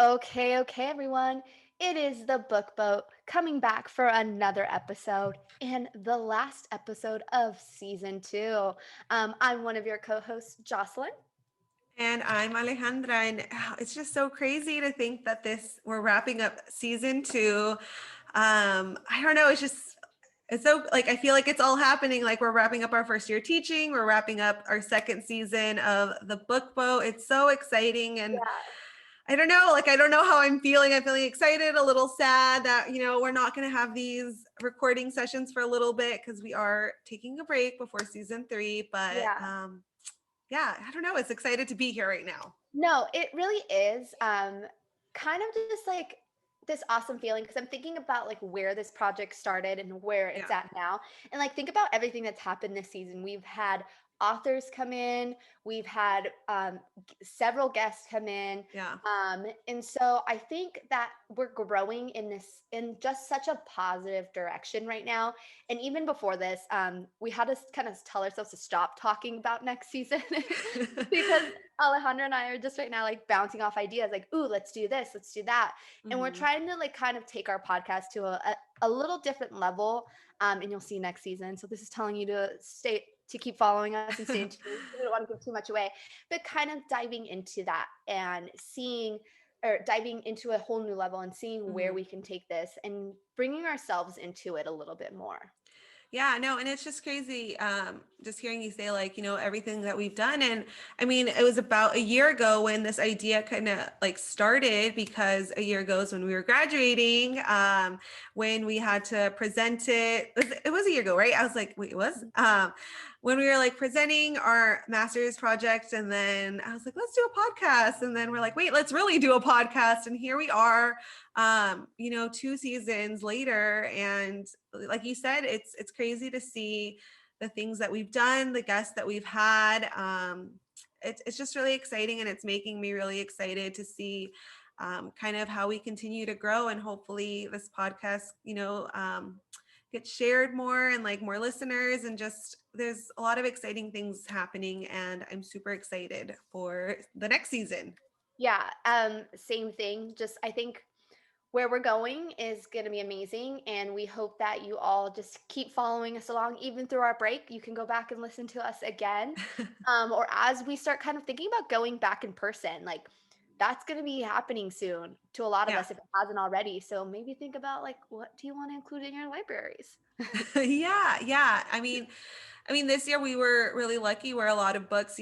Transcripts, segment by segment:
Okay, everyone. It is the Book Boat coming back for another episode and the last episode of season two. I'm one of your co hosts, Jocelyn. And I'm Alejandra, and it's just so crazy to think that we're wrapping up season two. I don't know, it's so like I feel like it's all happening. Like we're wrapping up our first year teaching, we're wrapping up our second season of the book boat. It's so exciting, and Yeah. I don't know how I'm feeling. I'm feeling excited, a little sad that we're not going to have these recording sessions for a little bit because we are taking a break before season three. But Yeah. yeah, I don't know. It's excited to be here right now. No, it really is kind of just like this awesome feeling because I'm thinking about like where this project started and where it's Yeah. at now. And like think about everything that's happened this season. We've had authors come in, we've had several guests come in. Yeah. And so I think that we're growing in this in just such a positive direction right now. And even before this, we had to kind of tell ourselves to stop talking about next season because Alejandra and I are just right now like bouncing off ideas like, ooh, let's do this, let's do that. And we're Mhm. trying to like kind of take our podcast to a little different level. And you'll see next season. So this is telling you to keep following us and stay tuned. We don't want to give too much away, but kind of diving into that and seeing or diving into a whole new level and seeing where Mhm. we can take this and bringing ourselves into it a little bit more. Yeah, no, and it's just crazy just hearing you say like, everything that we've done. And I mean, it was about a year ago when this idea kind of like started because a year ago is when we were graduating, when we had to present it was a year ago, right? I was like, wait, it was? When we were like presenting our master's project, and then I was like, let's do a podcast. And then we're like, wait, let's really do a podcast. And here we are, 2 seasons later. And like you said, it's crazy to see the things that we've done, the guests that we've had. It's just really exciting, and it's making me really excited to see kind of how we continue to grow, and hopefully this podcast, gets shared more and like more listeners, and just there's a lot of exciting things happening, and I'm super excited for the next season. Yeah, same thing. Just I think where we're going is going to be amazing. And we hope that you all just keep following us along, even through our break. You can go back and listen to us again. Or as we start kind of thinking about going back in person, like that's going to be happening soon to a lot of Yeah. us if it hasn't already. So maybe think about like, what do you want to include in your libraries? Yeah. I mean, this year we were really lucky where a lot of books,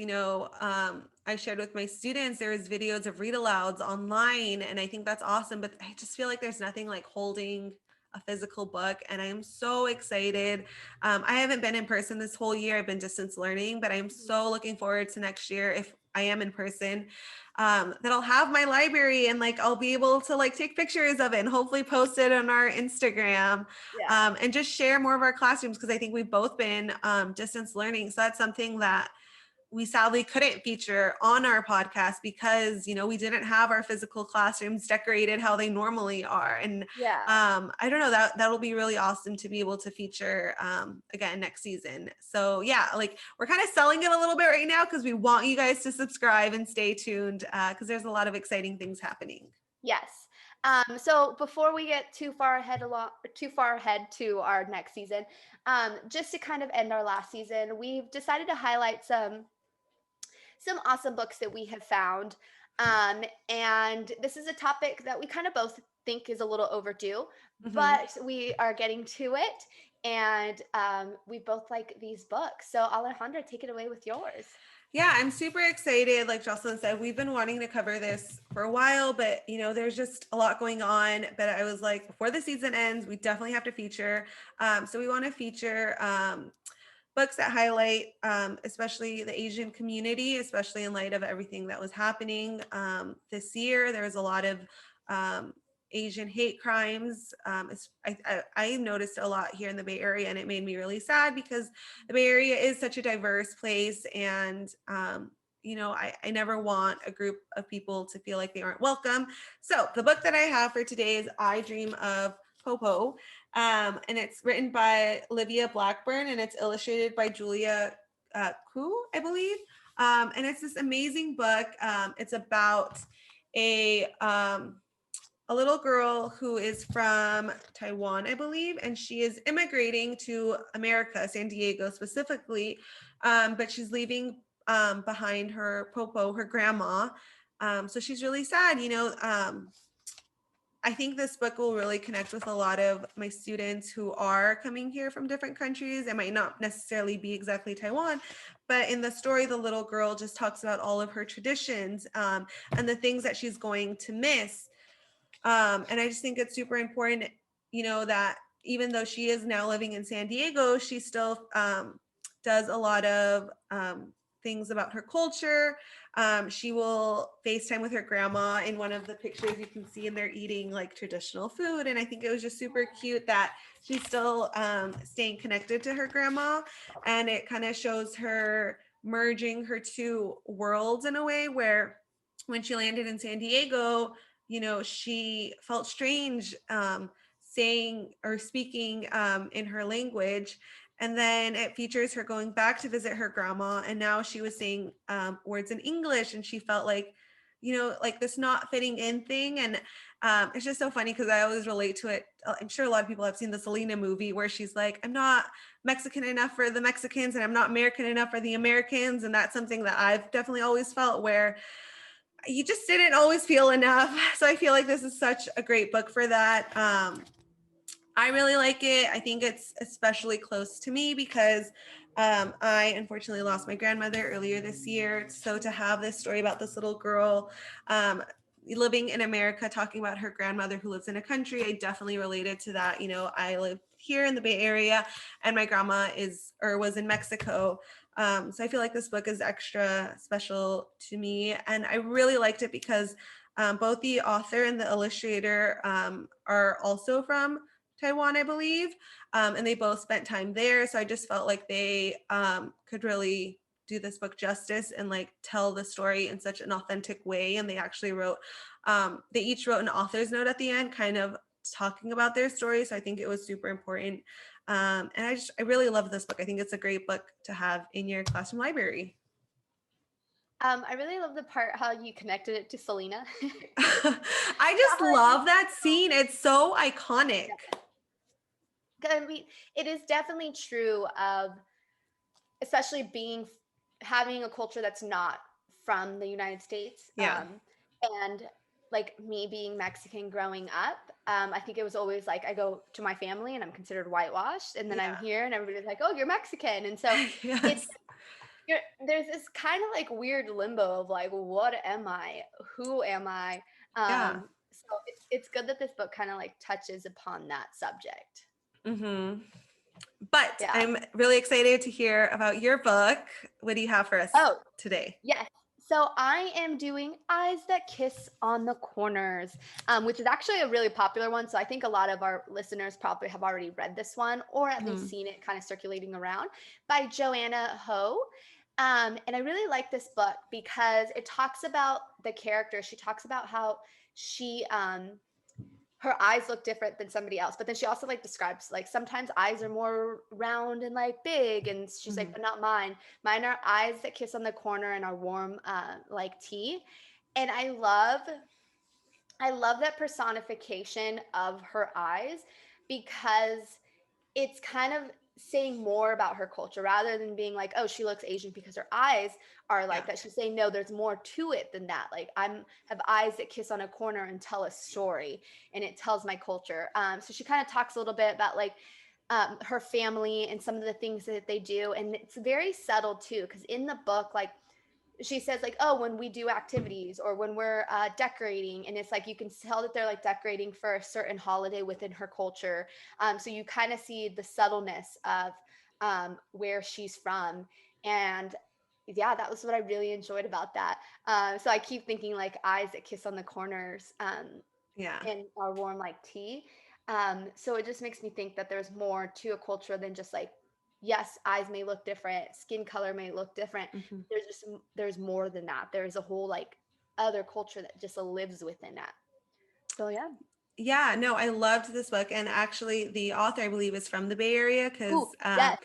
I shared with my students, there was videos of read alouds online, and I think that's awesome. But I just feel like there's nothing like holding a physical book, and I am so excited. I haven't been in person this whole year. I've been distance learning, but I'm so looking forward to next year if I am in person. That I'll have my library, and like I'll be able to like take pictures of it and hopefully post it on our Instagram, Yeah. and just share more of our classrooms, because I think we've both been distance learning. So that's something that we sadly couldn't feature on our podcast because we didn't have our physical classrooms decorated how they normally are. And Yeah. I don't know, that'll be really awesome to be able to feature again next season. So yeah, like we're kind of selling it a little bit right now because we want you guys to subscribe and stay tuned, because there's a lot of exciting things happening. Yes. So before we get too far ahead to our next season, just to kind of end our last season, we've decided to highlight some awesome books that we have found. And this is a topic that we kind of both think is a little overdue, Hmm. but we are getting to it. And we both like these books. So, Alejandra, take it away with yours. Yeah, I'm super excited. Like Jocelyn said, we've been wanting to cover this for a while, but there's just a lot going on. But I was like, before the season ends, we definitely have to feature. So we want to feature books that highlight, especially the Asian community, especially in light of everything that was happening this year. There was a lot of um, Asian hate crimes. I noticed a lot here in the Bay Area, and it made me really sad because the Bay Area is such a diverse place, and I never want a group of people to feel like they aren't welcome. So the book that I have for today is I Dream of Popo, and it's written by Olivia Blackburn, and it's illustrated by Julia Koo, I believe. And it's this amazing book. It's about a little girl who is from Taiwan, I believe, and she is immigrating to America, San Diego specifically, but she's leaving behind her popo, her grandma. So she's really sad, I think this book will really connect with a lot of my students who are coming here from different countries. It might not necessarily be exactly Taiwan, but in the story, the little girl just talks about all of her traditions and the things that she's going to miss. And I just think it's super important, that even though she is now living in San Diego, she still does a lot of things about her culture. She will FaceTime with her grandma. In one of the pictures you can see, and they're eating like traditional food. And I think it was just super cute that she's still staying connected to her grandma. And it kind of shows her merging her two worlds in a way where when she landed in San Diego, she felt strange saying or speaking in her language. And then it features her going back to visit her grandma. And now she was saying words in English, and she felt like, like this not fitting in thing. And it's just so funny because I always relate to it. I'm sure a lot of people have seen the Selena movie where she's like, I'm not Mexican enough for the Mexicans and I'm not American enough for the Americans. And that's something that I've definitely always felt, where you just didn't always feel enough. So I feel like this is such a great book for that. I really like it. I think it's especially close to me because I unfortunately lost my grandmother earlier this year. So to have this story about this little girl living in America, talking about her grandmother who lives in a country, I definitely related to that. I live here in the Bay Area and my grandma was in Mexico. So I feel like this book is extra special to me. And I really liked it because both the author and the illustrator are also from Taiwan, I believe. And they both spent time there. So I just felt like they could really do this book justice and like tell the story in such an authentic way. And they actually they each wrote an author's note at the end, kind of talking about their story. So I think it was super important. And I really love this book. I think it's a great book to have in your classroom library. I really love the part how you connected it to Selena. I just love that scene. It's so iconic. I mean, it is definitely true of, especially having a culture that's not from the United States. Yeah. And like me being Mexican growing up, I think it was always like I go to my family and I'm considered whitewashed, and then I'm here and everybody's like, "Oh, you're Mexican," and so yes. there's this kind of like weird limbo of like, what am I? Who am I? So it's good that this book kind of like touches upon that subject. Mm-hmm. But I'm really excited to hear about your book. What do you have for us today? Yes. So I am doing Eyes That Kiss on the Corners, which is actually a really popular one. So I think a lot of our listeners probably have already read this one or at least seen it kind of circulating around, by Joanna Ho. And I really like this book because it talks about the character. She talks about how she her eyes look different than somebody else, but then she also like describes like sometimes eyes are more round and like big, and she's like, but not mine. Mine are eyes that kiss on the corner and are warm like tea. And I love that personification of her eyes because it's kind of saying more about her culture rather than being like, oh, she looks Asian because her eyes are like that. She's saying, no, there's more to it than that. Like have eyes that kiss on a corner and tell a story, and it tells my culture. So she kind of talks a little bit about like her family and some of the things that they do. And it's very subtle too, because in the book, like she says like, oh, when we do activities or when we're decorating, and it's like you can tell that they're like decorating for a certain holiday within her culture. So you kind of see the subtleness of where she's from. And yeah, that was what I really enjoyed about that. So I keep thinking like eyes that kiss on the corners and are warm like tea. So it just makes me think that there's more to a culture than just like, yes, eyes may look different, skin color may look different. There's more than that. There's a whole like other culture that just lives within that. So yeah, no, I loved this book, and actually the author I believe is from the Bay Area because yes.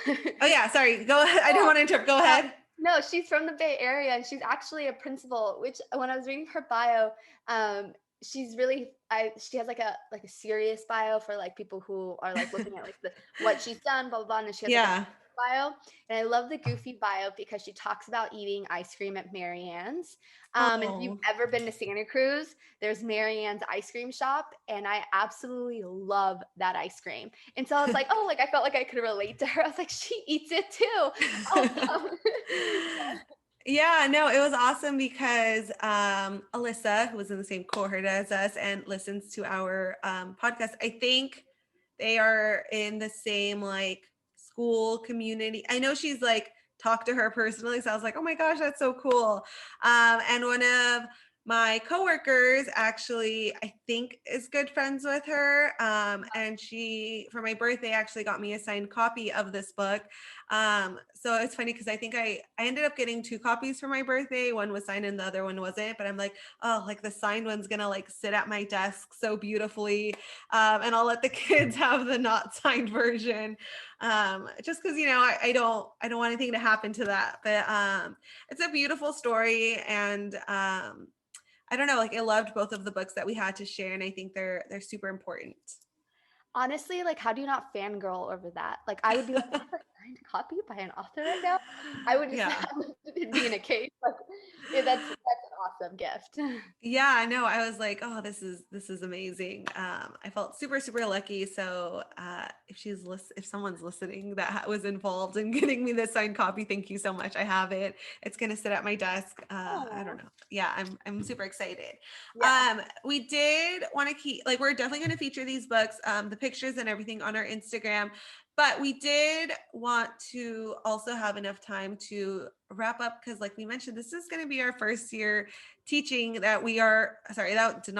oh yeah, sorry, go ahead. I didn't want to interrupt. Go ahead. No, she's from the Bay Area and she's actually a principal, which when I was reading her bio, she's really she has like a serious bio for like people who are like looking at like the what she's done, blah blah blah. And then she has like a Yeah. bio. And I love the goofy bio because she talks about eating ice cream at Marianne's. And if you've Oh. ever been to Santa Cruz, there's Marianne's ice cream shop, and I absolutely love that ice cream. And so I was like, oh, like I felt like I could relate to her. I was like, she eats it too. Awesome. Yeah, no, it was awesome because Alyssa, who was in the same cohort as us and listens to our podcast, I think they are in the same like school community. I know she's like talked to her personally, so I was like, oh my gosh, that's so cool. And one of my coworkers actually, I think, is good friends with her. And she, for my birthday, actually got me a signed copy of this book. So it's funny because I think I ended up getting 2 copies for my birthday. One was signed and the other one wasn't. But I'm like, oh, like the signed one's gonna like sit at my desk so beautifully, and I'll let the kids have the not signed version, just because I don't want anything to happen to that. But it's a beautiful story, and I don't know, like I loved both of the books that we had to share, and I think they're super important. Honestly, like, how do you not fangirl over that? Like, I would be like, I have a signed copy by an author right now. I would just Yeah. have it be in a case. Like, that's an awesome gift. Yeah, I know. I was like, oh, this is amazing. I felt super, super lucky. So if someone's listening that was involved in getting me this signed copy, thank you so much. I have it. It's gonna sit at my desk. I don't Oh, know. Yeah, I'm super excited. yeah. We did want to keep like we're definitely gonna feature these books, the pictures and everything on our Instagram. But we did want to also have enough time to wrap up because, like we mentioned, this is going to be our first year teaching that we are sorry I did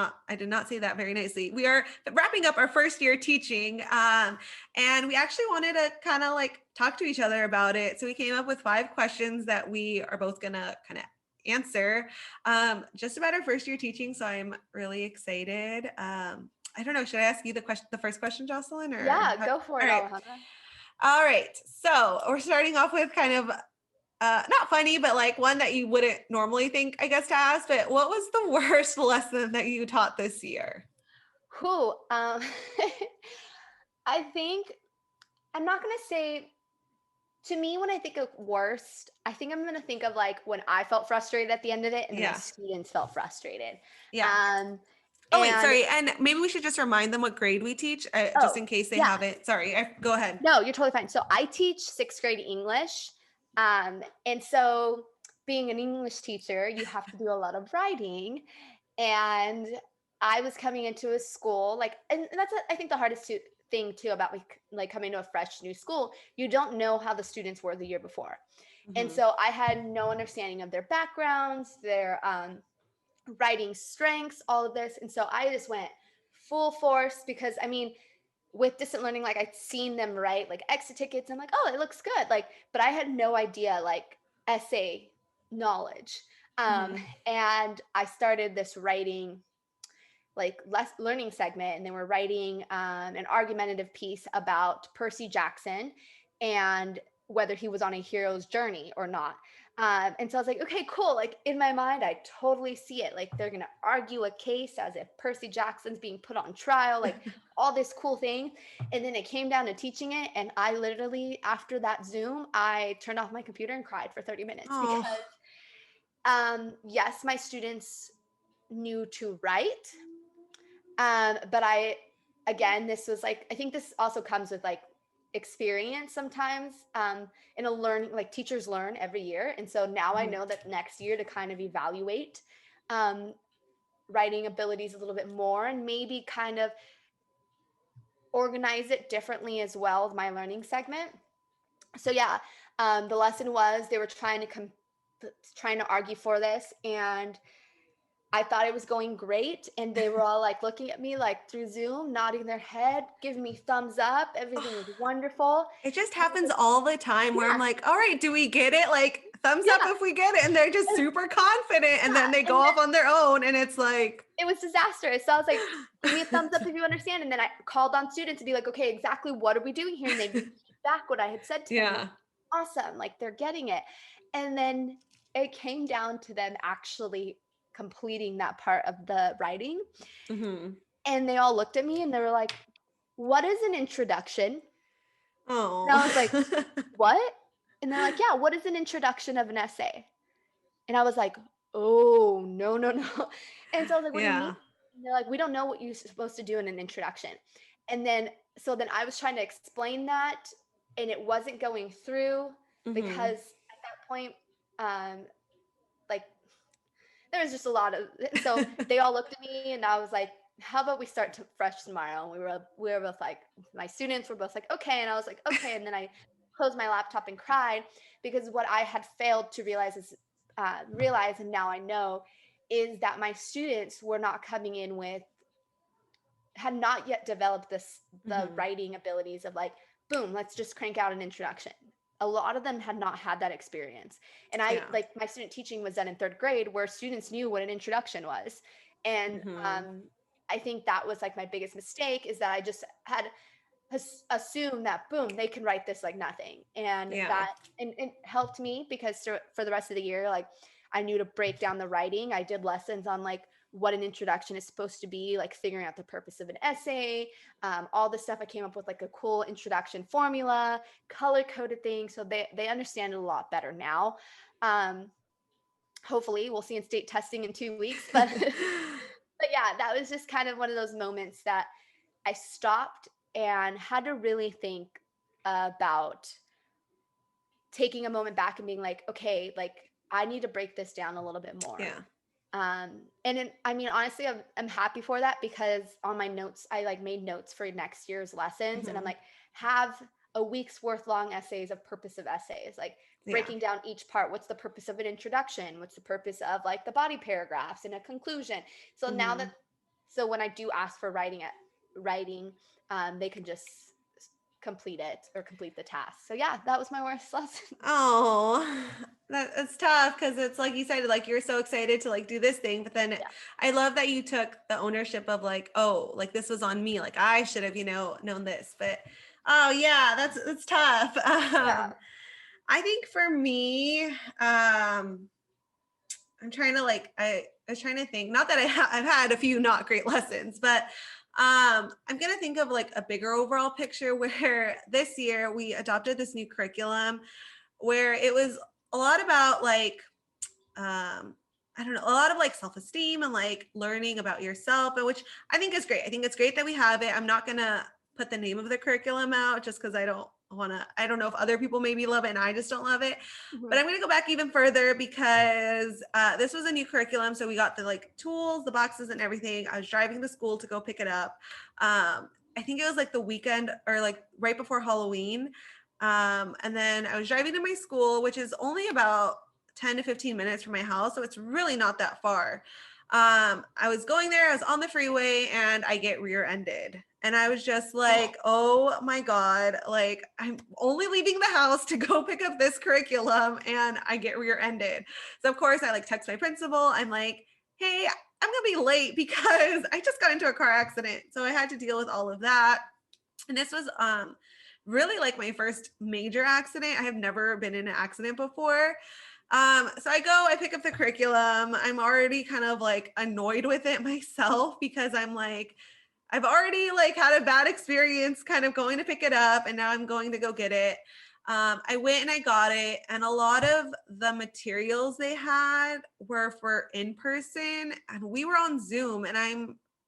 not say that very nicely. We are wrapping up our first year teaching, and we actually wanted to kind of like talk to each other about it, so we came up with 5 questions that we are both gonna kind of answer, just about our first year teaching. So I'm really excited. I don't know, should I ask you the first question, Jocelyn, or Yeah, go for all it, right. Alejandra. All right, so we're starting off with kind of not funny, but like one that you wouldn't normally think, I guess, to ask. But what was the worst lesson that you taught this year? Who? I think I'm not gonna say to me when I think of worst, I think I'm gonna think of like when I felt frustrated at the end of it and then my Yeah. students felt frustrated. Yeah. Um, Oh, wait, and sorry. And maybe we should just remind them what grade we teach, just oh, in case they yeah, haven't. Sorry, go ahead. no, you're totally fine. So I teach 6th grade English. And so being an English teacher, you have to do a lot of writing. And I was coming into a school, like, and that's, I think, the hardest thing too about like coming to a fresh new school. You don't know how the students were the year before. And Mhm. so I had no understanding of their backgrounds, their writing strengths, all of this. And so I just went full force because I mean, with distant learning, like I'd seen them write like exit tickets. I'm like, oh, it looks good. Like, but I had no idea like essay knowledge. Um, Mhm. and I started this writing like less learning segment, and they were writing an argumentative piece about Percy Jackson and whether he was on a hero's journey or not. And so I was like, okay, cool. Like in my mind, I totally see it. Like they're gonna argue a case as if Percy Jackson's being put on trial, like all this cool thing. And then it came down to teaching it, and I literally, after that Zoom, I turned off my computer and cried for 30 minutes because Oh, yes, my students knew to write, but again, this was like, I think this also comes with like experience sometimes, in a learning, like teachers learn every year. And so now I mhm. know that next year to kind of evaluate um, writing abilities a little bit more and maybe kind of organize it differently as well, my learning segment. So yeah, the lesson was they were trying to argue for this, and I thought it was going great, and they were all like looking at me like through Zoom, nodding their head, giving me thumbs up. Everything was wonderful. It just And I was happens like, all the time where I'm yeah, like, all right, do we get it? Like, thumbs up yeah, if we get it. And they're just super confident. And then they yeah. go And off on their own. And it's like, it was disastrous. So I was like, give me a thumbs up if you understand. And then I called on students to be like, okay, exactly what are we doing here? And they repeated back what I had said to them. And I'm yeah. like, awesome. Like they're getting it. And then it came down to them actually completing that part of the writing. Mm-hmm. And they all looked at me and they were like, "What is an introduction?" And Oh. I was like, "What?" And they're like, "Yeah, what is an introduction of an essay?" And I was like, "Oh, no, no, no." And so I was like, "What do you mean?" Yeah. And they're like, "We don't know what you're supposed to do in an introduction." And then, so then I was trying to explain that, and it wasn't going through Mm-hmm. because at that point, like there was just a lot of, so they all looked at me and I was like, how about we start to fresh tomorrow? And we were both like, my students were both like, okay. And I was like, okay. And then I closed my laptop and cried because what I had failed to realize, and now I know, is that my students were not coming in with, had not yet developed the Mm-hmm. writing abilities of like, boom, let's just crank out an introduction. A lot of them had not had that experience. And I, Yeah. like, my student teaching was done in third grade where students knew what an introduction was. And Mm-hmm. I think that was like my biggest mistake, is that I just had assumed that boom, they can write this like nothing. And Yeah. that, and it helped me because for the rest of the year, like I knew to break down the writing. I did lessons on like what an introduction is supposed to be, like figuring out the purpose of an essay, all this stuff. I came up with like a cool introduction formula, color coded thing, so they understand it a lot better now. Um, Hopefully, we'll see in state testing in 2 weeks, but but yeah, that was just kind of one of those moments that I stopped and had to really think about taking a moment back and being like, okay, like I need to break this down a little bit more. Yeah. And I mean, honestly, I'm happy for that because on my notes, I like made notes for next year's lessons, and I'm Mm-hmm. like, have a week's worth long essays of purpose of essays, like Yeah. breaking down each part. What's the purpose of an introduction? What's the purpose of like the body paragraphs and a conclusion? So now Mm-hmm. that, so when I do ask for writing, they can just complete it or complete the task. So yeah, that was my worst lesson. Oh, that's tough because it's like you said, like you're so excited to like do this thing, but then Yeah. I love that you took the ownership of like, oh, like this was on me, like I should have, known this. But oh yeah, that's tough. Yeah. I think for me, I'm trying to like I was trying to think. Not that I've had a few not great lessons, but I'm gonna think of like a bigger overall picture where this year we adopted this new curriculum where it was a lot about like I don't know, a lot of like self-esteem and like learning about yourself, and which I think is great. I think it's great that we have it. I'm not gonna put the name of the curriculum out just because I don't know if other people maybe love it and I just don't love it. Mhm. But I'm gonna go back even further because this was a new curriculum. So we got the like tools, the boxes, and everything. I was driving to school to go pick it up. I think it was like the weekend or like right before Halloween. And then I was driving to my school, which is only about 10 to 15 minutes from my house. So it's really not that far. I was going there, I was on the freeway, and I get rear-ended. And I was just like, oh my God, like I'm only leaving the house to go pick up this curriculum and I get rear-ended. So of course I like text my principal. I'm like, hey, I'm gonna be late because I just got into a car accident. So I had to deal with all of that. And this was really like my first major accident. I have never been in an accident before. So I pick up the curriculum. I'm already kind of like annoyed with it myself because I'm like, I've already like had a bad experience kind of going to pick it up and now I'm going to go get it. I went and I got it, and a lot of the materials they had were for in person, and we were on Zoom, and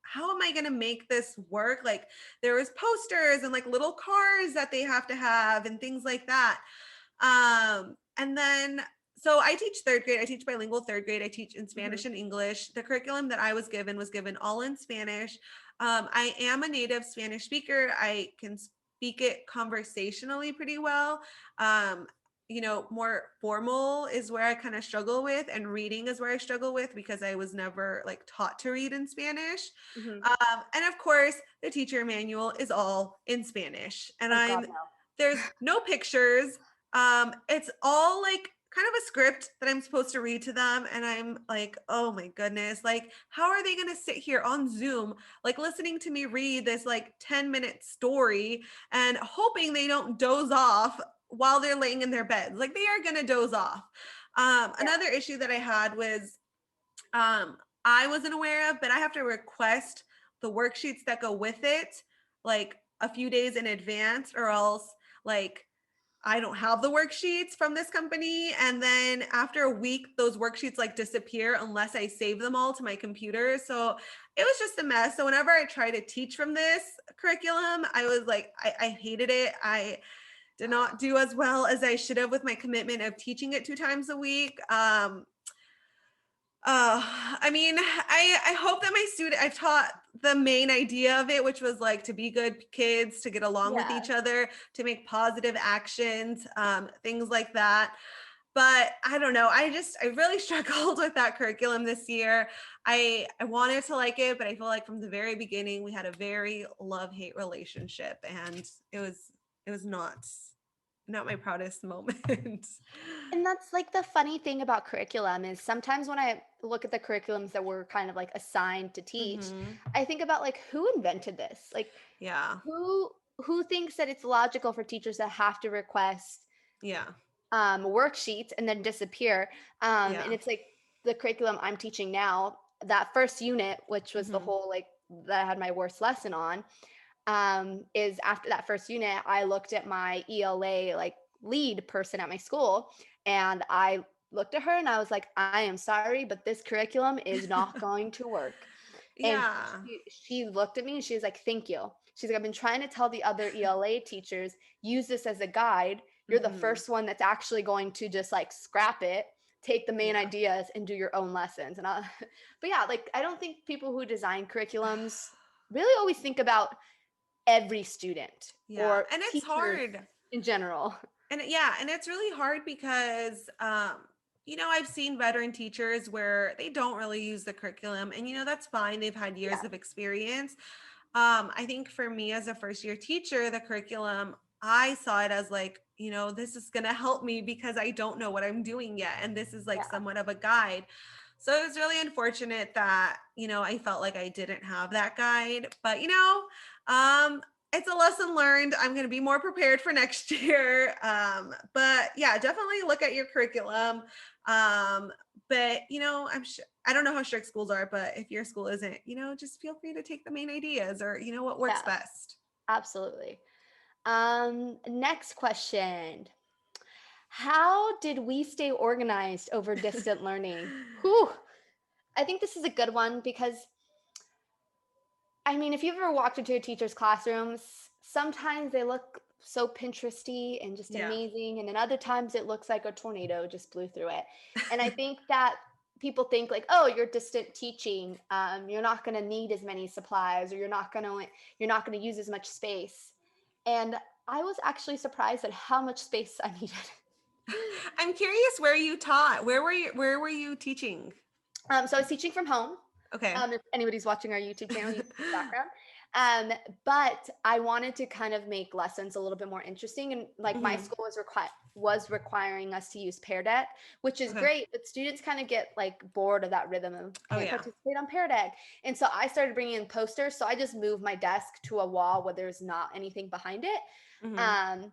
how am I going to make this work? Like there was posters and like little cars that they have to have and things like that. And then so I teach third grade. I teach bilingual third grade. I teach in Spanish Mhm. and English. The curriculum that I was given all in Spanish. I am a native Spanish speaker. I can speak it conversationally pretty well. Um, more formal is where I kind of struggle with, and reading is where I struggle with because I was never like taught to read in Spanish. Mhm. And of course, the teacher manual is all in Spanish, and Oh God, no. there's no pictures. It's all like kind of a script that I'm supposed to read to them. And I'm like, oh my goodness, like, how are they going to sit here on Zoom, like listening to me read this like 10-minute story and hoping they don't doze off while they're laying in their beds. Like they are going to doze off. Yeah. Another issue that I had was I wasn't aware of, but I have to request the worksheets that go with it like a few days in advance, or else like I don't have the worksheets from this company. And then after a week, those worksheets like disappear unless I save them all to my computer. So it was just a mess. So whenever I try to teach from this curriculum, I was like, I hated it. I did not do as well as I should have with my commitment of teaching it 2 times a week. I mean, I hope that my student, I've taught the main idea of it, which was like to be good kids, to get along with Yeah. each other, to make positive actions, things like that. But I don't know. I really struggled with that curriculum this year. I wanted to like it, but I feel like from the very beginning we had a very love-hate relationship, and it was not my proudest moment. And that's like the funny thing about curriculum is sometimes when I look at the curriculums that we're kind of like assigned to teach, Hmm. I think about like who invented this? Like Yeah. who who thinks that it's logical for teachers to have to request Yeah. worksheets and then disappear? And Yeah. it's like the curriculum I'm teaching now, that first unit, which was the Hmm. whole like that I had my worst lesson on, is after that first unit, I looked at my ELA like lead person at my school, and I looked at her and I was like, I am sorry, but this curriculum is not going to work. And Yeah. she looked at me and she was like, thank you. She's like, I've been trying to tell the other ELA teachers, use this as a guide. You're the Hmm. first one that's actually going to just like scrap it, take the main Yeah. ideas and do your own lessons. And I, but yeah, like I don't think people who design curriculums really always think about every student Yeah. or And it's teachers hard. in general. And it's really hard because I've seen veteran teachers where they don't really use the curriculum, and that's fine. They've had Yeah. years of experience. I think for me as a first year teacher, the curriculum, I saw it as like, this is going to help me because I don't know what I'm doing yet. And this is like Yeah. somewhat of a guide. So it was really unfortunate that, I felt like I didn't have that guide. But, it's a lesson learned. I'm going to be more prepared for next year. But yeah, definitely look at your curriculum. But, I'm sure, I don't know how strict schools are, but if your school isn't, just feel free to take the main ideas or, what works Yeah, best. absolutely. Next question. How did we stay organized over distant learning? Whew. I think this is a good one because I mean, if you've ever walked into a teacher's classrooms, sometimes they look so Pinteresty and just Yeah. amazing, and then other times it looks like a tornado just blew through it. And I think that people think like, oh, you're distant teaching, you're not going to need as many supplies, or you're not going to use as much space. And I was actually surprised at how much space I needed. I'm curious where you taught. Where were you teaching? So I was teaching from home. Okay. If anybody's watching our YouTube channel, you can see the background. But I wanted to kind of make lessons a little bit more interesting, and like my Hmm. school was requiring us to use Pear Deck, which is Okay. great. But students kind of get like bored of that rhythm of Oh can't yeah. participate on Pear Deck, and so I started bringing in posters. So I just moved my desk to a wall where there's not anything behind it. Hmm. Um,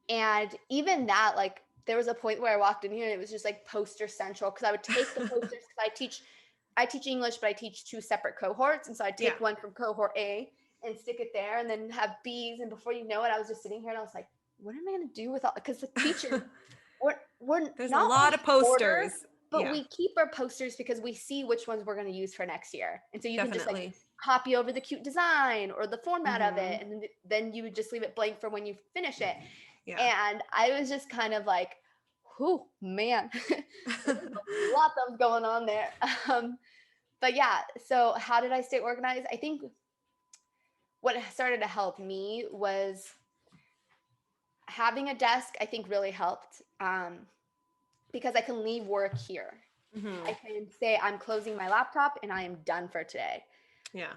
and even that, like, there was a point where I walked in here and it was just like poster central because I would take the posters because I teach English, but I teach two separate cohorts. And so I'd Yeah. take one from cohort A and stick it there and then have B's. And before you know it, I was just sitting here and I was like, what am I going to do with all, because the teachers, we're There's a not lot always of order, posters. but Yeah, we keep our posters because we see which ones we're going to use for next year. And so you can just like definitely. copy over the cute design or the format of Hmm. it. And then you would just leave it blank for when you finish it. Yeah. And I was just kind of like, whew, man, there's a lot that was going on there. But yeah, so how did I stay organized? I think what started to help me was having a desk, I think really helped, because I can leave work here. I Hmm. can say I'm closing my laptop and I am done for today. Yeah.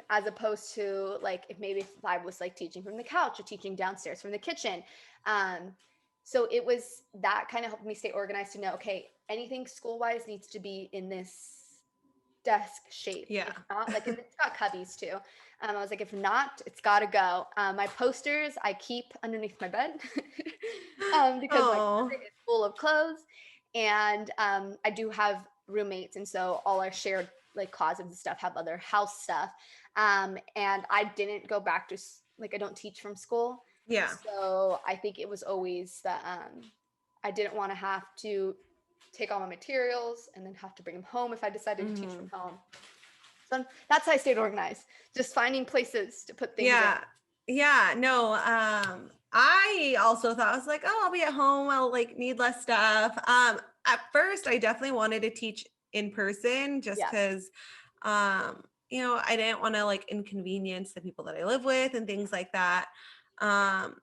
As opposed to like if I was like teaching from the couch or teaching downstairs from the kitchen. Um, so it was that kind of helped me stay organized to know, okay, anything school wise needs to be in this desk shape. Yeah. If not, like, and it's got cubbies too. I was like, if not, it's got to go. My posters I keep underneath my bed because my Oh, closet is full of clothes, and I do have roommates, and so all our shared like closets and stuff have other house stuff. And I didn't go back to like I don't teach from school, yeah. so I think it was always that I didn't want to have to take all my materials and then have to bring them home if I decided to teach Hmm. from home. So that's how I stayed organized, just finding places to put things in. Yeah. Yeah. No, I also thought I was like, oh, I'll be at home. I'll like need less stuff. At first I definitely wanted to teach in person just Yeah. because I didn't want to like inconvenience the people that I live with and things like that. Um,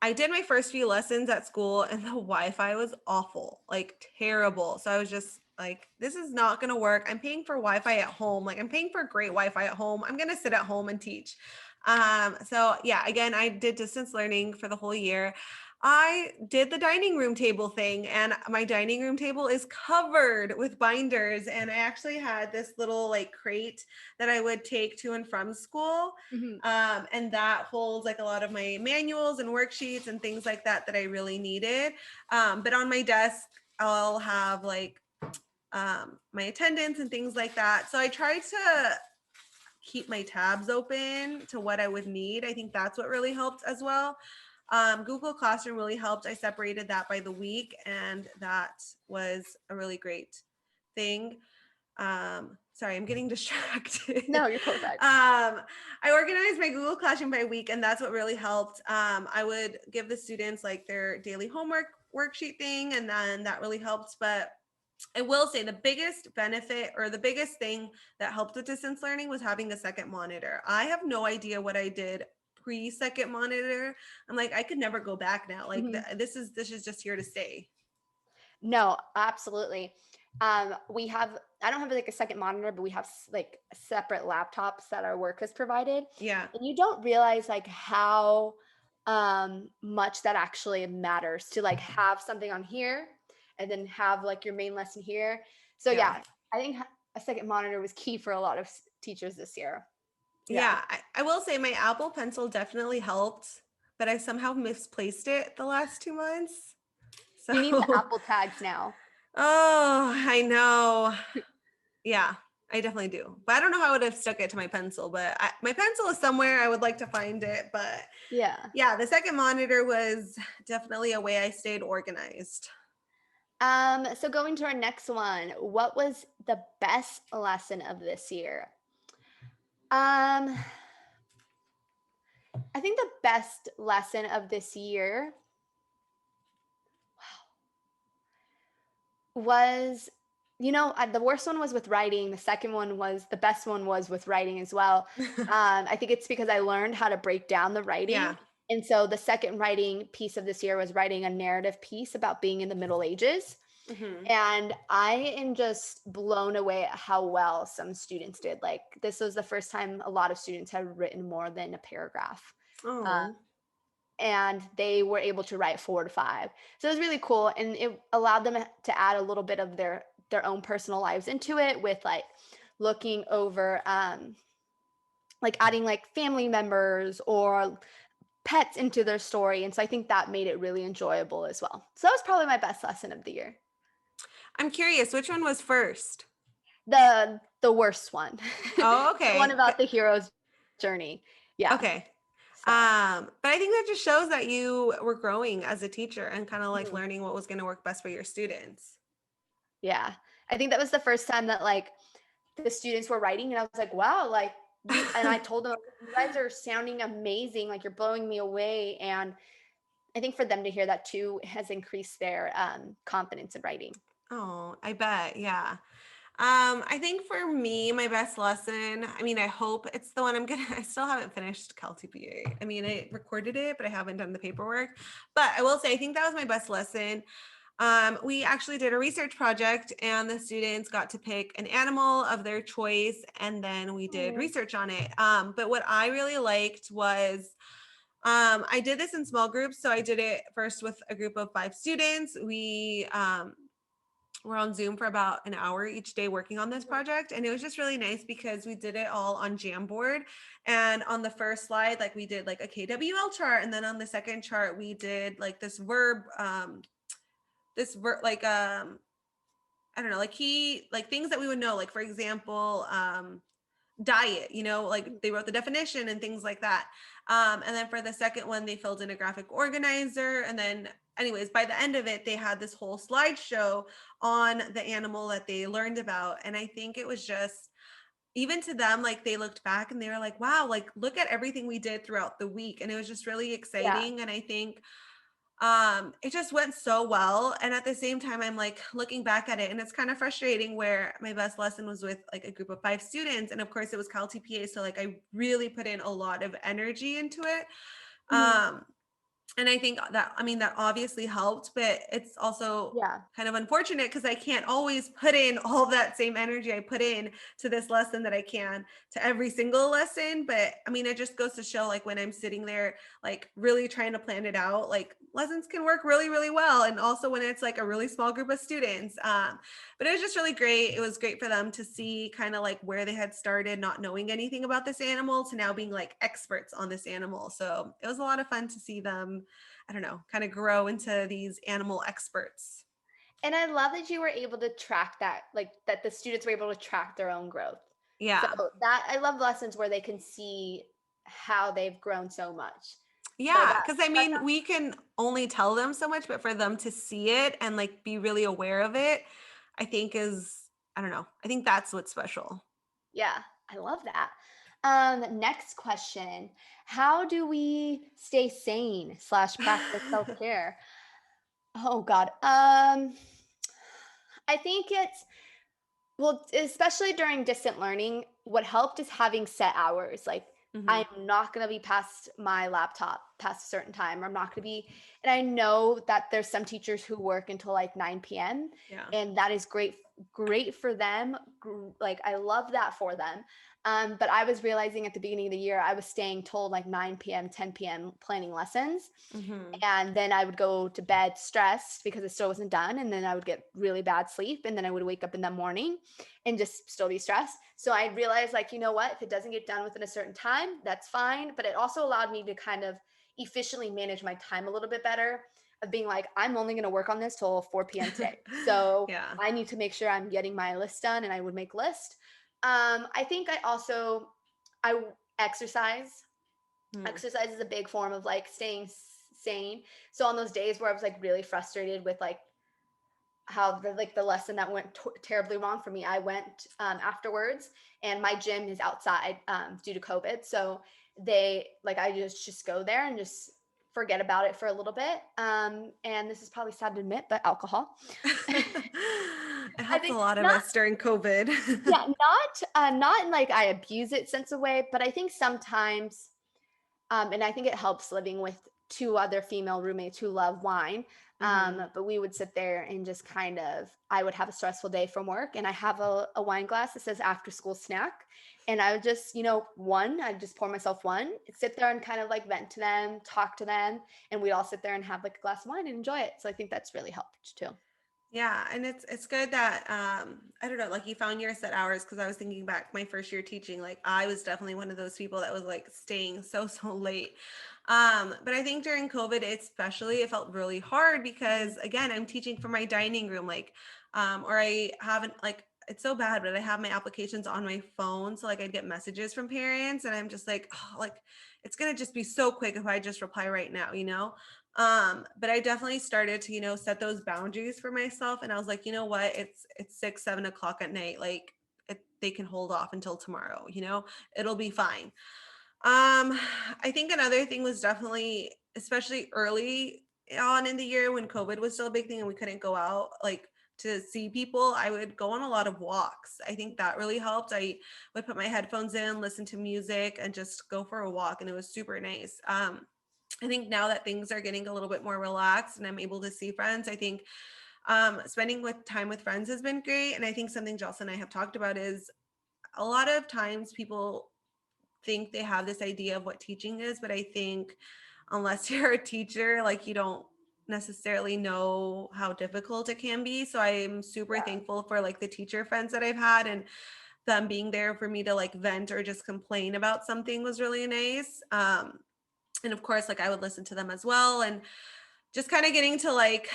I did my first few lessons at school and the Wi-Fi was awful, like terrible. So I was just like, this is not going to work. I'm paying for Wi-Fi at home. Like I'm paying for great Wi-Fi at home. I'm going to sit at home and teach. So yeah, again, I did distance learning for the whole year. I did the dining room table thing and my dining room table is covered with binders. And I actually had this little like crate that I would take to and from school. Mhm. And that holds like a lot of my manuals and worksheets and things like that that I really needed. But on my desk, I'll have like my attendance and things like that. So I try to keep my tabs open to what I would need. I think that's what really helped as well. Google Classroom really helped. I separated that by the week, and that was a really great thing. Sorry, I'm getting distracted. No, you're totally fine. I organized my Google Classroom by week, and that's what really helped. I would give the students like their daily homework worksheet thing, and then that really helped. But I will say the biggest benefit or the biggest thing that helped with distance learning was having a second monitor. I have no idea what I did pre-second monitor. I'm like, I could never go back now. Like Mhm. this is just here to stay. No, absolutely. I don't have like a second monitor, but we have like separate laptops that our work has provided. Yeah. And you don't realize like how much that actually matters to like have something on here and then have like your main lesson here. So Yeah. yeah, I think a second monitor was key for a lot of teachers this year. Yeah. Yeah, I will say my Apple Pencil definitely helped, but I somehow misplaced it the last 2 months. So, You need the Apple tags now. oh, I know. Yeah, I definitely do. But I don't know how I would have stuck it to my pencil, but my pencil is somewhere. I would like to find it. But Yeah. yeah, the second monitor was definitely a way I stayed organized. So going to our next one, what was the best lesson of this year? Um, I think the best lesson of this year was, the worst one was with writing. The second one was the best one was with writing as well. I think it's because I learned how to break down the Yeah. writing. And so the second writing piece of this year was writing a narrative piece about being in the Middle Ages. Hmm. And I am just blown away at how well some students did. Like, this was the first time a lot of students had written more than a paragraph. Uh, Oh, and they were able to write 4 to 5. So it was really cool. And it allowed them to add a little bit of their own personal lives into it with like looking over, like adding like family members or pets into their story. And so I think that made it really enjoyable as well. So that was probably my best lesson of the year. I'm curious, which one was first? The worst one. Oh, The one okay. about the hero's journey. Yeah. Okay. So, But I think that just shows that you were growing as a teacher and kind of like mhm, learning what was going to work best for your students. yeah. I think that was the first time that like the students were writing and I was like, wow, like you and I told them you guys are sounding amazing, like you're blowing me away. And I think for them to hear that too has increased their confidence in writing. Oh, I bet. Yeah. I think for me, my best lesson, I mean, I hope it's the one I still haven't finished CalTPA. I mean, I recorded it, but I haven't done the paperwork. But I will say, I think that was my best lesson. We actually did a research project and the students got to pick an animal of their choice and then we did Oh. research on it. But what I really liked was I did this in small groups. So I did it first with a group of 5 students. We were on Zoom for about an hour each day working on this project. And it was just really nice because we did it all on Jamboard. And on the first slide, like we did like a KWL chart. And then on the second chart, we did like like I don't know, like like things that we would know, like for example, diet, like they wrote the definition and things like that. And then for the second one, they filled in a graphic organizer. And then anyways, by the end of it, they had this whole slideshow on the animal that they learned about. And I think it was just, even to them, like they looked back and they were like, wow, like look at everything we did throughout the week. And it was just really Yeah. exciting. And I think it just went so well. And at the same time, I'm like looking back at it and it's kind of frustrating where my best lesson was with like a group of 5 students. And of course it was Cal TPA. So like I really put in a lot of energy into it. Mhm. And I think that, I mean, that obviously helped, but it's also Yeah. kind of unfortunate because I can't always put in all that same energy I put in to this lesson that I can to every single lesson. But I mean, it just goes to show like when I'm sitting there, like really trying to plan it out, like lessons can work really, really well. And also when it's like a really small group of students. But it was just really great. It was great for them to see kind of like where they had started not knowing anything about this animal to now being like experts on this animal. So it was a lot of fun to see them, I don't know, kind of grow into these animal experts. And I love that you were able to track that, like that the students were able to track their own growth. So Yeah. that I love lessons where they can see how they've grown so much. So Yeah. that Cause I that's mean, we can only tell them so much, but for them to see it and like be really aware of it, I think is, I don't know, I think that's what's special. yeah, I love that. Next question. How do we stay sane slash practice self-care? Oh God. I think it's well, especially during distant learning, what helped is having set hours. Like, I'm Hmm. not going to be past my laptop past a certain time, or I'm not going to be. And I know that there's some teachers who work until like 9 p.m. Yeah. and that is great for them. Like, I love that for them. But I was realizing at the beginning of the year, I was staying told like 9 p.m., 10 p.m. planning lessons. Hmm. And then I would go to bed stressed because it still wasn't done. And then I would get really bad sleep. And then I would wake up in the morning and just still be stressed. So I realized, like, you know what? If it doesn't get done within a certain time, that's fine. But it also allowed me to kind of efficiently manage my time a little bit better of being like, I'm only going to work on this till 4 p.m. today. So Yeah. I need to make sure I'm getting my list done, and I would make list. I think I exercise. Mm. Exercise is a big form of like staying sane. So on those days where I was like really frustrated with like how the lesson that went terribly wrong for me, I went afterwards, and my gym is outside due to COVID. So they like I just go there and just forget about it for a little bit. And this is probably sad to admit, but alcohol. It I helped a think lot of not us during COVID. yeah, not in like I abuse it sense of way, but I think sometimes and I think it helps living with 2 other female roommates who love wine. Hmm. But we would sit there and just kind of, I would have a stressful day from work and I have a wine glass that says after school snack. And I would just, I'd just pour myself one, sit there and kind of like vent to them, talk to them. And we'd all sit there and have like a glass of wine and enjoy it. So I think that's really helped too. Yeah, and it's good that I don't know, like you found your set hours because I was thinking back my first year teaching, like I was definitely one of those people that was like staying so late. But I think during COVID especially it felt really hard Mhm. because again, I'm teaching from my dining room, like or I haven't like it's so bad, but I have my applications on my phone. So like I'd get messages from parents and I'm just like, oh, like it's gonna just be so quick if I just reply right now, you know? But I definitely started to set those boundaries for myself, and I was like, you know what, it's 6 7 o'clock at night, like they can hold off until tomorrow, it'll be fine. I think another thing was definitely, especially early on in the year when COVID was still a big thing and we couldn't go out like to see people, I would go on a lot of walks. I think that really helped. I would put my headphones in, listen to music, and just go for a walk, and it was super nice. I think now that things are getting a little bit more relaxed and I'm able to see friends, I think spending with time with friends has been great. And I think something Jocelyn and I have talked about is a lot of times people think they have this idea of what teaching is, but I think unless you're a teacher, like you don't necessarily know how difficult it can be. So I'm super Yeah. thankful for like the teacher friends that I've had, and them being there for me to like vent or just complain about something was really nice. And of course, like I would listen to them as well, and just kind of getting to like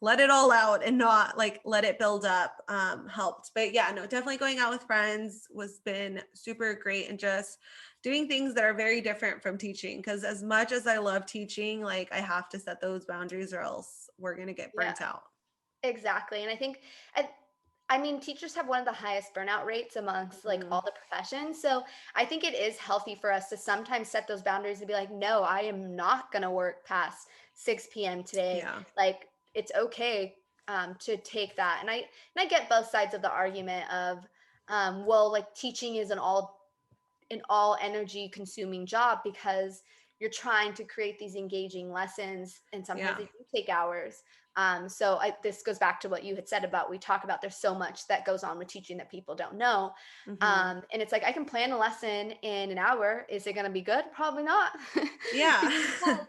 let it all out and not like let it build up helped. But yeah, no, definitely going out with friends was been super great, and just doing things that are very different from teaching, because as much as I love teaching, like I have to set those boundaries or else we're going to get Yeah, burnt out. exactly. And I think, and I mean, teachers have one of the highest burnout rates amongst like Mhm. all the professions. So I think it is healthy for us to sometimes set those boundaries and be like, no, I am not going to work past 6 p.m. today. Yeah. Like, it's okay to take that. And I get both sides of the argument of, well, like teaching is an all energy consuming job because you're trying to create these engaging lessons, and sometimes Yeah. they do take hours. This goes back to what you had said about, we talk about there's so much that goes on with teaching that people don't know. Hmm. And it's like, I can plan a lesson in an hour. Is it going to be good? Probably not. Yeah. Because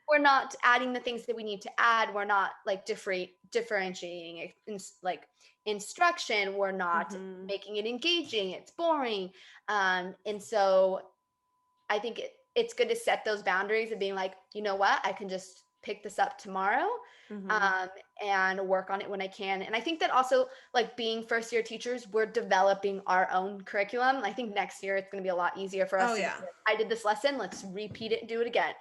we're not adding the things that we need to add. We're not like differentiating it like instruction. We're not Hmm. making it engaging. It's boring. And so I think it's good to set those boundaries of being like, you know what, I can just pick this up tomorrow, Hmm. um, and work on it when I can. And I think that also, like being first year teachers, we're developing our own curriculum. I think next year it's going to be a lot easier for Oh us to just yeah. be like, I did this lesson, let's repeat it and do it again.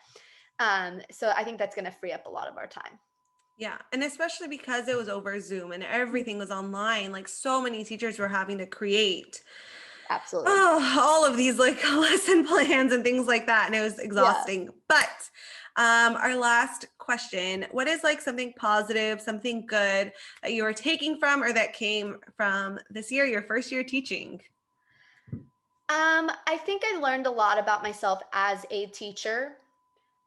So I think that's going to free up a lot of our time. Yeah. And especially because it was over Zoom and everything was online, like so many teachers were having to create Absolutely. all of these like lesson plans and things like that. And it was Yeah. exhausting. But our last question, what is like something positive, something good that you are taking from or that came from this year, your first year teaching? I think I learned a lot about myself as a teacher.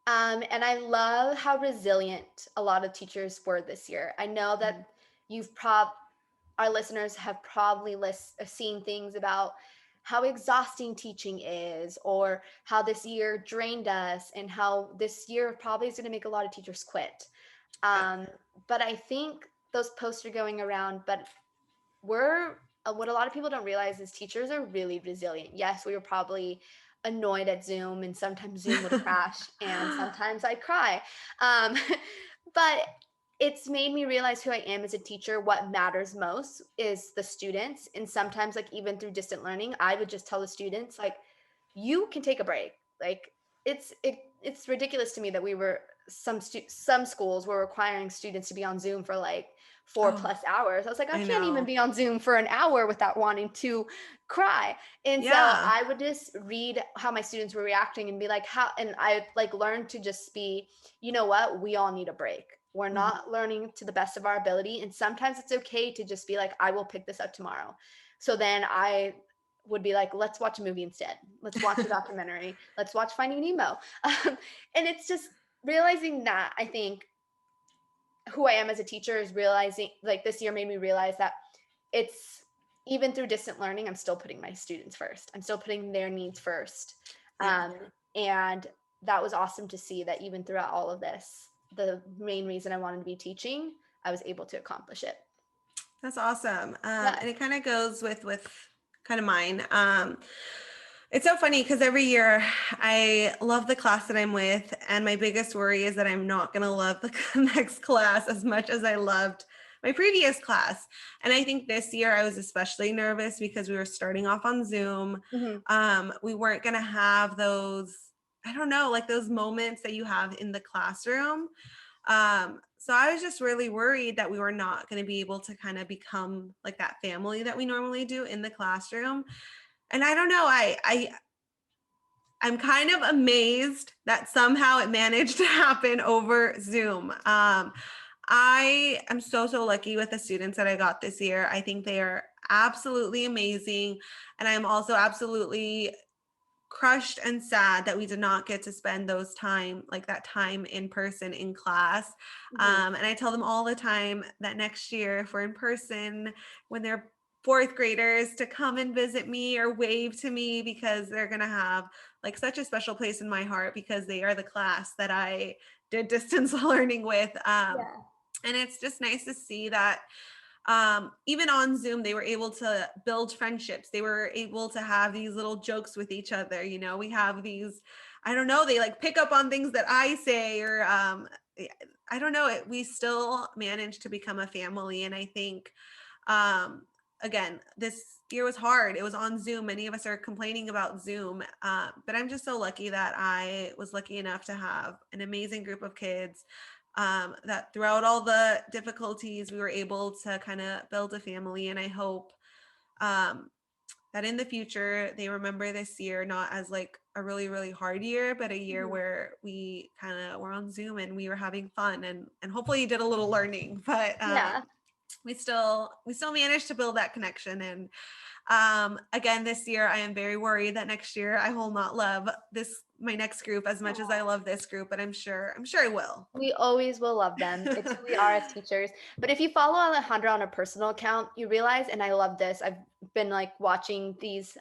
And I love how resilient a lot of teachers were this year. I know Mhm. that our listeners have probably seen things about how exhausting teaching is, or how this year drained us, and how this year probably is going to make a lot of teachers quit. Yeah. Um, but I think those posts are going around, but we're what a lot of people don't realize is teachers are really resilient. Yes, we were probably annoyed at Zoom, and sometimes Zoom would crash, and sometimes I'd cry. Um, but it's made me realize who I am as a teacher. What matters most is the students. And sometimes, like even through distant learning, I would just tell the students, like, you can take a break. Like it's ridiculous to me that some schools were requiring students to be on Zoom for like four Oh, plus hours. I was like, I I can't even know. be on Zoom for an hour without wanting to cry. And so Yeah. I would just read how my students were reacting and be like, how, and I like learned to just be, you know what, we all need a break. We're Mhm. not learning to the best of our ability. And sometimes it's okay to just be like, I will pick this up tomorrow. So then I would be like, let's watch a movie instead. Let's watch a documentary. Let's watch Finding Nemo. And it's just realizing that, I think, who I am as a teacher is realizing, like this year made me realize that it's, even through distant learning, I'm still putting my students first. I'm still putting their needs first. Yeah. Um, and that was awesome to see that even throughout all of this, the main reason I wanted to be teaching, I was able to accomplish it. That's awesome. Yeah. And it kind of goes with kind of mine. It's so funny because every year I love the class that I'm with, and my biggest worry is that I'm not going to love the next class as much as I loved my previous class. And I think this year I was especially nervous because we were starting off on Zoom. Mhm. We weren't going to have those, I don't know, like those moments that you have in the classroom. So I was just really worried that we were not going to be able to kind of become like that family that we normally do in the classroom. And I don't know, I'm kind of amazed that somehow it managed to happen over Zoom. I am so lucky with the students that I got this year. I think they are absolutely amazing. And I'm also absolutely crushed and sad that we did not get to spend those time, like that time in person in class. Mhm. And I tell them all the time that next year, if we're in person, when they're fourth graders to come and visit me or wave to me, because they're going to have like such a special place in my heart, because they are the class that I did distance learning with. Yeah. And it's just nice to see that even on Zoom, they were able to build friendships. They were able to have these little jokes with each other. You know, we have these, I don't know, they like pick up on things that I say, or I don't know, we still managed to become a family. And I think, again, this year was hard. It was on Zoom. Many of us are complaining about Zoom, but I'm just so lucky that I was lucky enough to have an amazing group of kids, that throughout all the difficulties, we were able to kind of build a family. And I hope um, that in the future, they remember this year not as like a really, really hard year, but a year Mhm. where we kind of were on Zoom and we were having fun, and hopefully you did a little learning. But Yeah. we still managed to build that connection. And again, this year, I am very worried that next year I will not love my next group as much as I love this group, but I'm sure I will. We always will love them. It's who we are as teachers. But if you follow Alejandra on a personal account, you realize, and I love this, I've been like watching these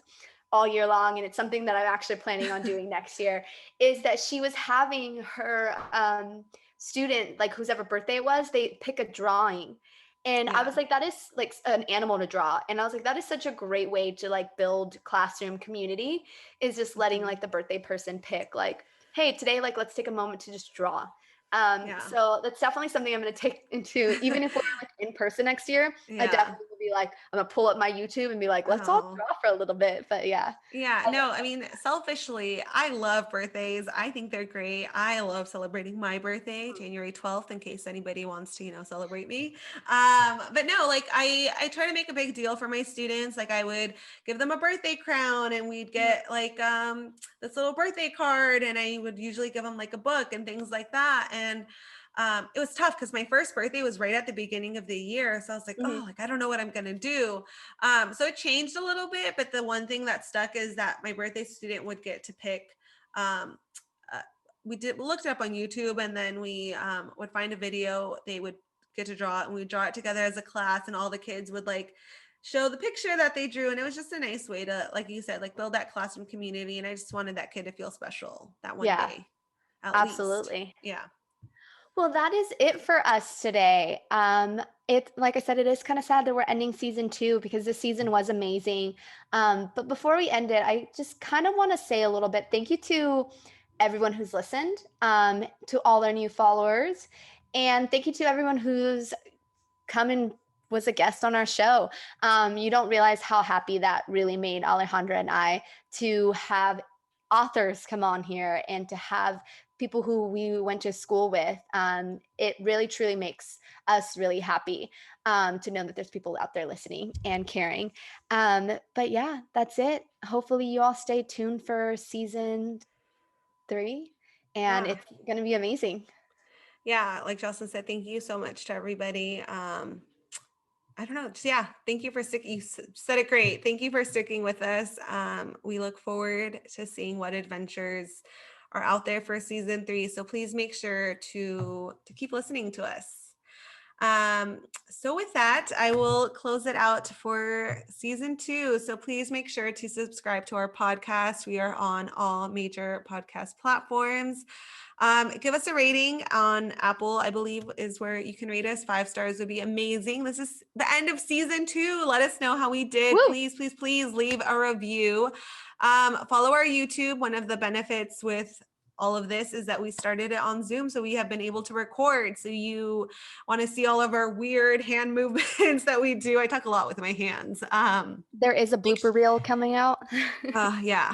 all year long, and it's something that I'm actually planning on doing next year, is that she was having her student, like whose ever birthday it was, they pick a drawing. And I Yeah. was like, that is like an animal to draw. And I was like, that is such a great way to like build classroom community, is just letting Mhm. like the birthday person pick like, hey, today, like, let's take a moment to just draw. Yeah. So that's definitely something I'm going to take into, even if we're like in person next year, I Yeah. definitely will be like, I'm going to pull up my YouTube and be like, let's all Oh. draw for a little bit. But yeah. Yeah, no, I mean, selfishly, I love birthdays. I think they're great. I love celebrating my birthday, January 12th, in case anybody wants to, celebrate me. But no, like I try to make a big deal for my students. Like I would give them a birthday crown, and we'd Mhm. get like this little birthday card, and I would usually give them like a book and things like that. And it was tough because my first birthday was right at the beginning of the year. So I was like, oh, Mhm. like I don't know what I'm gonna do. So it changed a little bit, but the one thing that stuck is that my birthday student would get to pick. Um, uh, we looked it up on YouTube, and then we would find a video. They would get to draw it, and we would draw it together as a class, and all the kids would like show the picture that they drew, and it was just a nice way to, like you said, like build that classroom community. And I just wanted that kid to feel special that one Yeah, day, at least. absolutely. Yeah. Well, that is it for us today. It, like I said, it is kind of sad that we're ending season 2 because this season was amazing. But before we end it, I just kind of want to say a little bit. Thank you to everyone who's listened, to all our new followers, and thank you to everyone who's come and was a guest on our show. You don't realize how happy that really made Alejandra and I to have authors come on here and to have people who we went to school with. It really truly makes us really happy, to know that there's people out there listening and caring. But yeah, that's it. Hopefully, you all stay tuned for season 3, and Yeah. it's going to be amazing. Yeah. Like Jocelyn said, thank you so much to everybody. I don't know. Just, yeah. Thank you for sticking. Said it great. Thank you for sticking with us. We look forward to seeing what adventures are out there for season 3. So please make sure to keep listening to us. So with that, I will close it out for season 2. So please make sure to subscribe to our podcast. We are on all major podcast platforms. Give us a rating on Apple, I believe is where you can rate us. 5 stars would be amazing. This is the end of season 2. Let us know how we did. Woo! Please, please, please leave a review. Follow our YouTube. One of the benefits with all of this is that we started it on Zoom, so we have been able to record. So you want to see all of our weird hand movements that we do. I talk a lot with my hands. There is a blooper reel coming out. Yeah.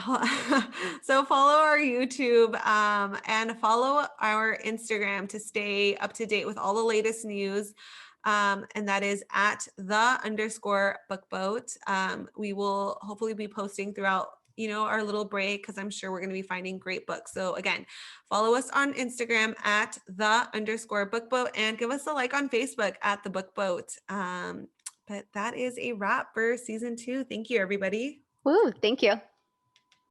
So follow our YouTube, and follow our Instagram to stay up to date with all the latest news. And that is at _bookboat. We will hopefully be posting throughout, our little break, because I'm sure we're going to be finding great books. So again, follow us on Instagram at _bookboat, and give us a like on Facebook at the bookboat. But that is a wrap for season 2. Thank you, everybody. Woo, thank you.